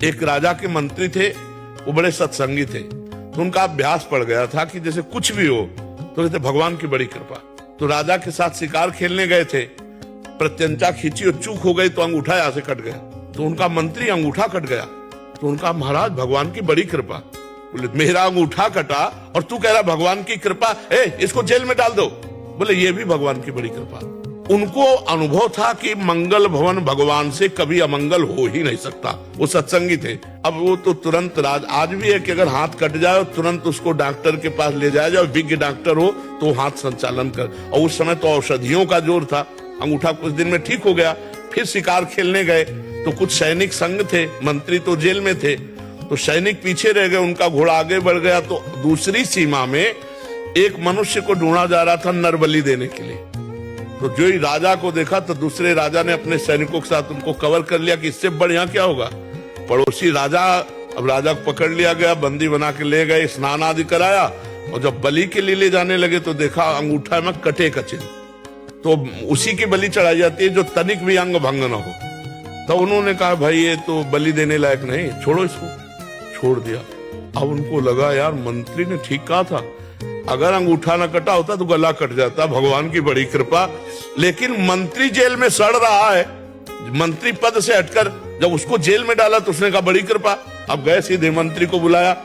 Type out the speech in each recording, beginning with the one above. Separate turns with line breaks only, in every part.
एक राजा के मंत्री थे, वो बड़े सत्संगी थे, तो उनका अभ्यास पड़ गया था कि जैसे कुछ भी हो तो कहते भगवान की बड़ी कृपा। तो राजा के साथ शिकार खेलने गए थे, प्रत्यंचा खींची और चूक हो गई तो अंगूठा यहाँ से कट गया। तो उनका मंत्री अंगूठा कट गया, तो उनका महाराज भगवान की बड़ी कृपा। बोले मेरा अंगूठा कटा और तू कह रहा भगवान की कृपा, इसको जेल में डाल दो। बोले ये भी भगवान की बड़ी कृपा। उनको अनुभव था कि मंगल भवन भगवान से कभी अमंगल हो ही नहीं सकता। वो सत्संगी थे। अब वो तो तुरंत आज भी है कि अगर हाथ कट जाए तुरंत उसको डॉक्टर के पास ले जाया जाए, विज्ञ डॉक्टर हो तो हाथ संचालन कर। और उस समय तो औषधियों का जोर था, अंगूठा कुछ दिन में ठीक हो गया। फिर शिकार खेलने गए तो कुछ सैनिक संग थे, मंत्री तो जेल में थे, तो सैनिक पीछे रह गए, उनका घोड़ा आगे बढ़ गया। तो दूसरी सीमा में एक मनुष्य को ढूंढा जा रहा था नरबली देने के लिए। तो जो ही राजा को देखा तो दूसरे राजा ने अपने सैनिकों के साथ उनको कवर कर लिया कि इससे बढ़िया क्या होगा। पड़ोसी राजा, अब राजा को पकड़ लिया गया, बंदी बना के ले गए, स्नान आदि कराया, और जब बलि के लिए ले जाने लगे तो देखा अंगूठा में कटे का चिन्ह। तो उसी की बलि चढ़ाई जाती है जो तनिक भी अंग भंग न हो। तो उन्होंने कहा भाई ये तो बलि देने लायक नहीं, छोड़ो इसको। छोड़ दिया। अब उनको लगा यार मंत्री ने ठीक कहा था, अगर अंगूठा न कटा होता तो गला कट जाता, भगवान की बड़ी कृपा। लेकिन मंत्री जेल में सड़ रहा है, मंत्री पद से हटकर जब उसको जेल में डाला तो उसने कहा बड़ी कृपा। अब गए सीधे मंत्री को बुलाया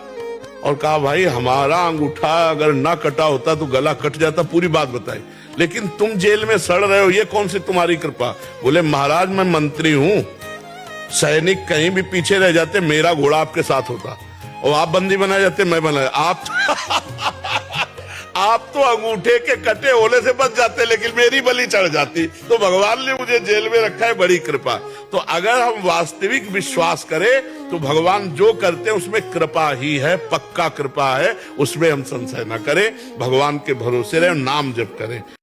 और कहा भाई हमारा अंगूठा अगर ना कटा होता तो गला कट जाता, पूरी बात बताई, लेकिन तुम जेल में सड़ रहे हो, ये कौन सी तुम्हारी कृपा। बोले महाराज मैं मंत्री हूं, सैनिक कहीं भी पीछे रह जाते मेरा घोड़ा आपके साथ होता, और आप बंदी बनाए जाते मैं बनाया। आप तो अंगूठे के कटे होने से बच जाते, लेकिन मेरी बलि चढ़ जाती। तो भगवान ने मुझे जेल में रखा है, बड़ी कृपा। तो अगर हम वास्तविक विश्वास करें तो भगवान जो करते हैं उसमें कृपा ही है, पक्का कृपा है, उसमें हम संशय न करें, भगवान के भरोसे रहे, नाम जप करें।